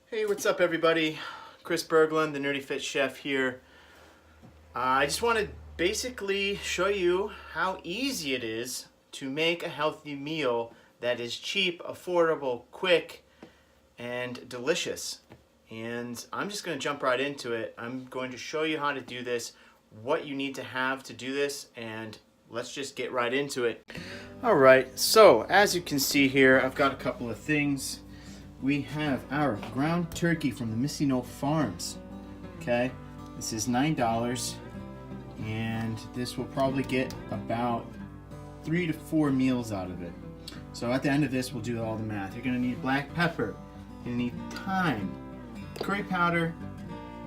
Hey, what's up everybody? Chris Berglund, the Nerdy Fit Chef here. I just want to basically show you how easy it is to make a healthy meal that is cheap, affordable, quick, and delicious. And I'm just going to jump right into it. I'm going to show you how to do this, what you need to have to do this, and let's just get right into it. Alright, so as you can see here, I've got a couple of things. We have our ground turkey from the Missy No Farms. Okay, this is $9, and this will probably get about 3 to 4 meals out of it. So at the end of this, we'll do all the math. You're gonna need black pepper, you're gonna need thyme, curry powder,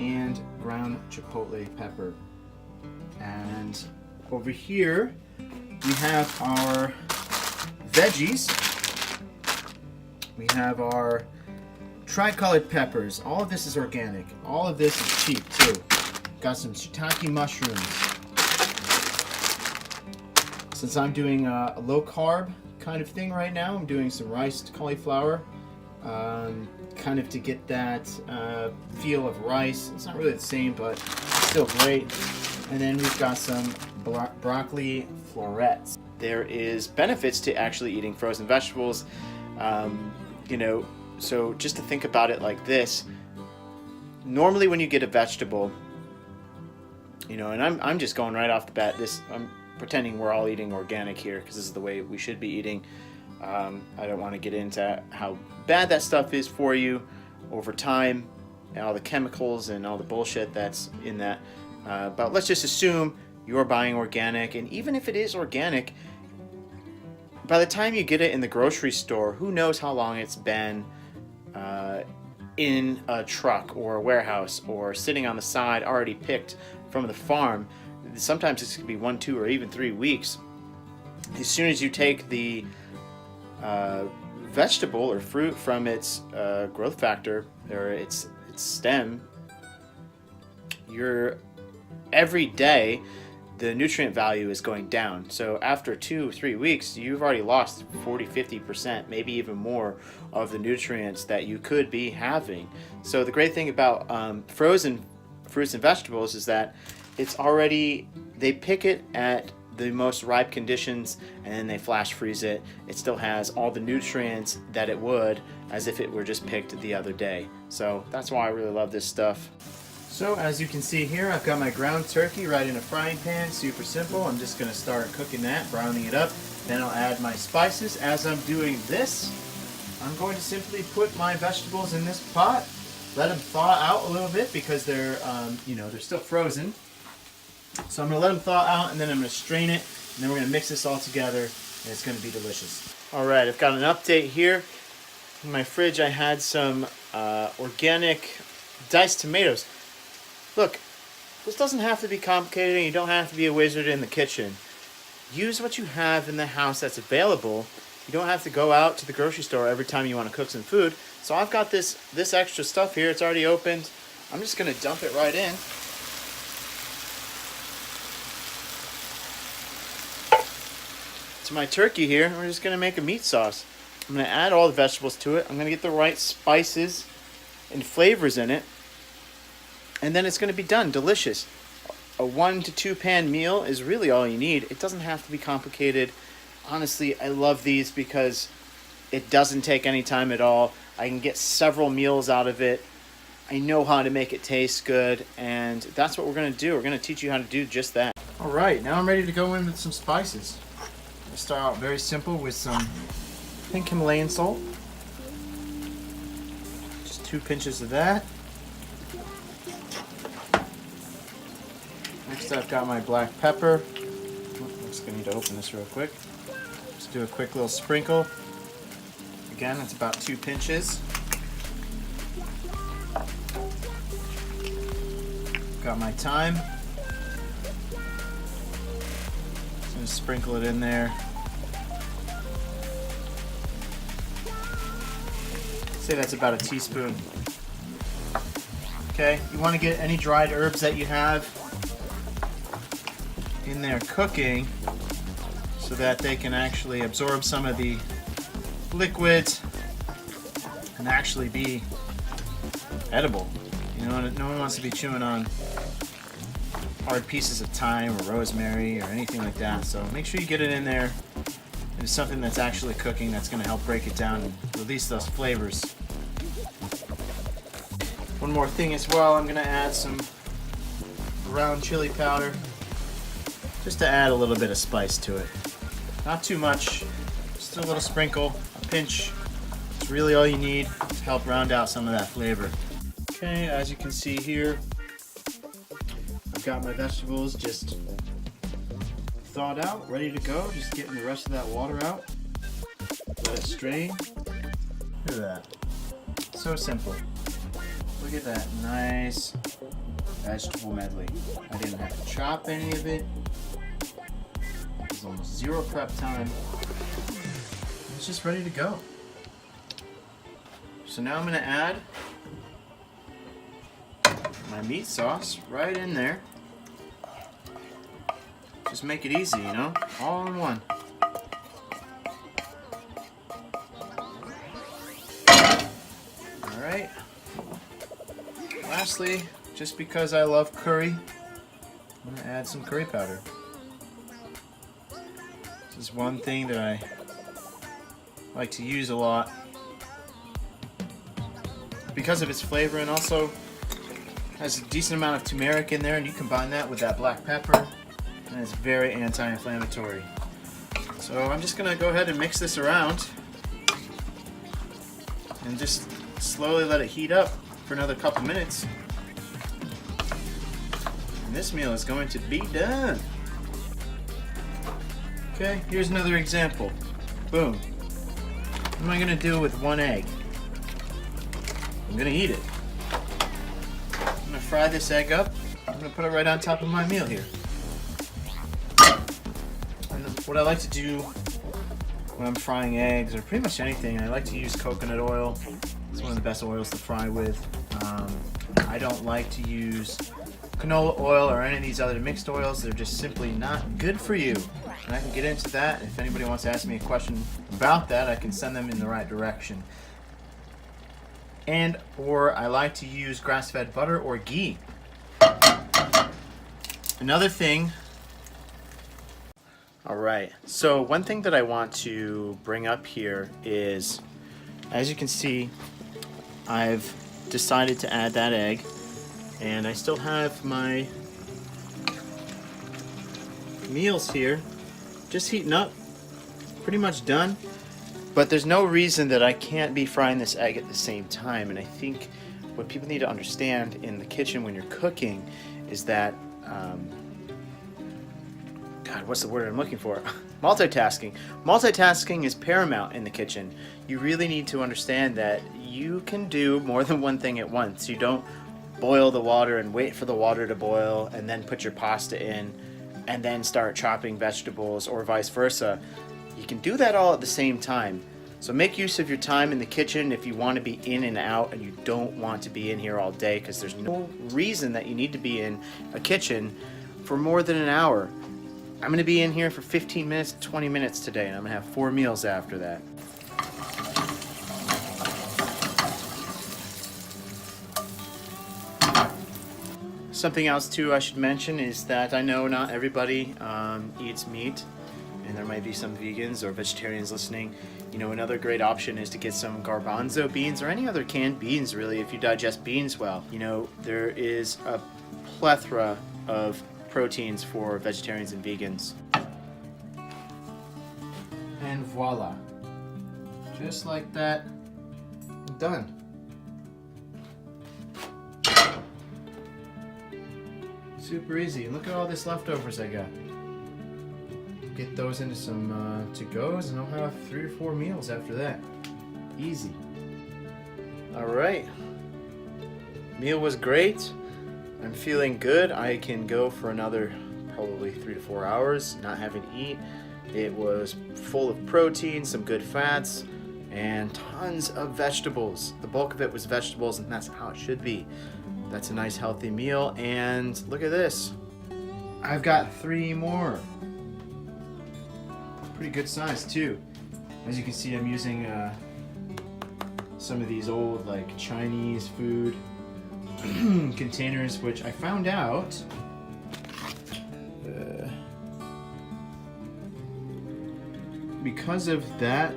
and ground chipotle pepper. And over here, we have our veggies. We have our tricolored peppers. All of this is organic. All of this is cheap too. Got some shiitake mushrooms. Since I'm doing a low carb kind of thing right now, I'm doing some riced cauliflower, kind of to get that feel of rice. It's not really the same, but still great. And then we've got some broccoli florets. There is benefits to actually eating frozen vegetables. So just to think about it like this, normally when you get a vegetable, and I'm just going right off the bat, I'm pretending we're all eating organic here because this is the way we should be eating. I don't want to get into how bad that stuff is for you over time and all the chemicals and all the bullshit that's in that. But let's just assume you're buying organic, and even if it is organic, by the time you get it in the grocery store, who knows how long it's been in a truck or a warehouse or sitting on the side already picked from the farm. Sometimes this could be 1, 2, or even 3 weeks. As soon as you take the vegetable or fruit from its growth factor or its stem, every day the nutrient value is going down. So after 2 or 3 weeks, you've already lost 40-50%, maybe even more of the nutrients that you could be having. So the great thing about frozen fruits and vegetables is that they pick it at the most ripe conditions and then they flash freeze it. It still has all the nutrients that it would as if it were just picked the other day. So that's why I really love this stuff. So as you can see here, I've got my ground turkey right in a frying pan, super simple. I'm just going to start cooking that, browning it up. Then I'll add my spices. As I'm doing this, I'm going to simply put my vegetables in this pot, let them thaw out a little bit because they're still frozen. So I'm going to let them thaw out, and then I'm going to strain it, and then we're going to mix this all together, and it's going to be delicious. All right, I've got an update here. In my fridge, I had some organic diced tomatoes. Look, this doesn't have to be complicated, and you don't have to be a wizard in the kitchen. Use what you have in the house that's available. You don't have to go out to the grocery store every time you want to cook some food. So I've got this extra stuff here. It's already opened. I'm just going to dump it right in. To my turkey here, we're just going to make a meat sauce. I'm going to add all the vegetables to it. I'm going to get the right spices and flavors in it. And then it's going to be done. Delicious. A 1 to 2 pan meal is really all you need. It doesn't have to be complicated. Honestly, I love these because it doesn't take any time at all. I can get several meals out of it. I know how to make it taste good, and that's what we're going to do. We're going to teach you how to do just that. All right, now I'm ready to go in with some spices. I'll start out very simple with some pink Himalayan salt. Just 2 pinches of that. Next I've got my black pepper. I'm just going to need to open this real quick. Just do a quick little sprinkle. Again, that's about 2 pinches. Got my thyme. Just going to sprinkle it in there. Say that's about a teaspoon. Okay, you want to get any dried herbs that you have in there cooking so that they can actually absorb some of the liquids and actually be edible. You know, no one wants to be chewing on hard pieces of thyme or rosemary or anything like that. So make sure you get it in there. It's something that's actually cooking that's going to help break it down and release those flavors. One more thing as well, I'm going to add some ground chili powder just to add a little bit of spice to it. Not too much, just a little sprinkle, a pinch. It's really all you need to help round out some of that flavor. Okay, as you can see here, I've got my vegetables just thawed out, ready to go. Just getting the rest of that water out. Let it strain. Look at that. So simple. Look at that nice vegetable medley. I didn't have to chop any of it. There's almost zero prep time. It's just ready to go. So now I'm going to add my meat sauce right in there. Just make it easy, you know, all in one. All right. Lastly, just because I love curry, I'm gonna add some curry powder. This is one thing that I like to use a lot because of its flavor, and also has a decent amount of turmeric in there, and you combine that with that black pepper, and it's very anti-inflammatory. So I'm just gonna go ahead and mix this around and just slowly let it heat up for another couple minutes. And this meal is going to be done. Okay, here's another example. Boom. What am I gonna do with one egg? I'm gonna eat it. I'm gonna fry this egg up. I'm gonna put it right on top of my meal here. And what I like to do when I'm frying eggs, or pretty much anything, I like to use coconut oil. It's one of the best oils to fry with. I don't like to use canola oil or any of these other mixed oils. They're just simply not good for you. And I can get into that. If anybody wants to ask me a question about that, I can send them in the right direction. And or I like to use grass-fed butter or ghee. Another thing. All right, so one thing that I want to bring up here is, as you can see, I've decided to add that egg, and I still have my meals here just heating up, pretty much done. But there's no reason that I can't be frying this egg at the same time. And I think what people need to understand in the kitchen when you're cooking is that, God, what's the word I'm looking for? Multitasking. Multitasking is paramount in the kitchen. You really need to understand that you can do more than one thing at once. You don't boil the water and wait for the water to boil and then put your pasta in and then start chopping vegetables, or vice versa. You can do that all at the same time. So make use of your time in the kitchen if you want to be in and out and you don't want to be in here all day, because there's no reason that you need to be in a kitchen for more than an hour. I'm going to be in here for 15 minutes, 20 minutes today, and I'm going to have 4 meals after that. Something else too I should mention is that I know not everybody eats meat, and there might be some vegans or vegetarians listening. You know, another great option is to get some garbanzo beans or any other canned beans, really, if you digest beans well. You know, there is a plethora of proteins for vegetarians and vegans. And voila. Just like that, done. Super easy. Look at all this leftovers I got. Get those into some to-goes, and I'll have 3 or 4 meals after that. Easy. Alright. Meal was great. I'm feeling good. I can go for another probably 3 to 4 hours not having to eat. It was full of protein, some good fats, and tons of vegetables. The bulk of it was vegetables, and that's how it should be. That's a nice healthy meal, and look at this. I've got 3 more. Pretty good size too. As you can see, I'm using some of these old like Chinese food containers, which I found out because of that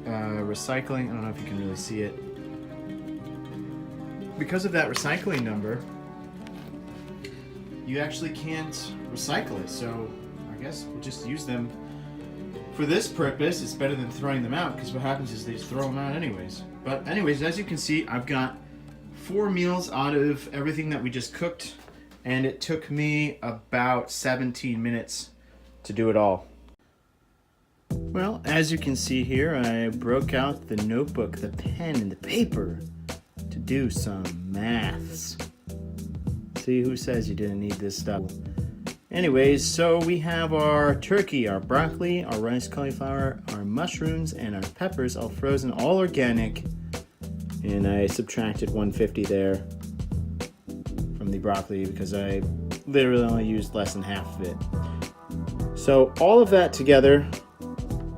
recycling. I don't know if you can really see it. Because of that recycling number, you actually can't recycle it. So I guess we'll just use them for this purpose. It's better than throwing them out, because what happens is they just throw them out anyways. But anyways, as you can see, I've got 4 meals out of everything that we just cooked, and it took me about 17 minutes to do it all. Well, as you can see here, I broke out the notebook, the pen, and the paper to do some maths. See, who says you didn't need this stuff? Anyways, so we have our turkey, our broccoli, our rice cauliflower, our mushrooms, and our peppers, all frozen, all organic. And I subtracted 150 there from the broccoli because I literally only used less than half of it. So all of that together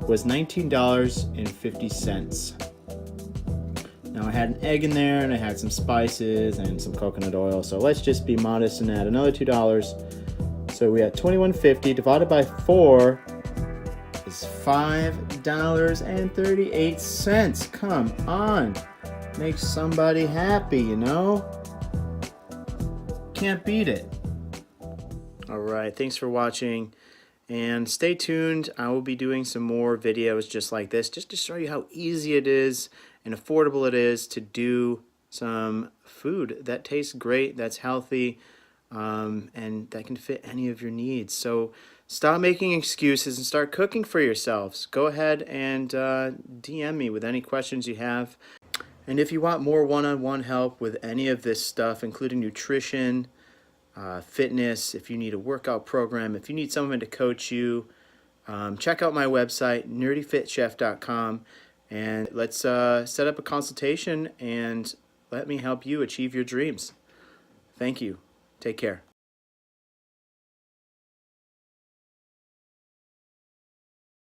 was $19.50. Now I had an egg in there, and I had some spices and some coconut oil. So let's just be modest and add another $2. So we had $21.50 divided by 4 is $5.38. Come on, make somebody happy, you know? Can't beat it. All right, thanks for watching. And stay tuned. I will be doing some more videos just like this, just to show you how easy it is and affordable it is to do some food that tastes great, that's healthy, and that can fit any of your needs. So stop making excuses and start cooking for yourselves. Go ahead and DM me with any questions you have. And if you want more one-on-one help with any of this stuff, including nutrition, fitness, if you need a workout program, if you need someone to coach you, check out my website, nerdyfitchef.com, and let's set up a consultation and let me help you achieve your dreams. Thank you. Take care.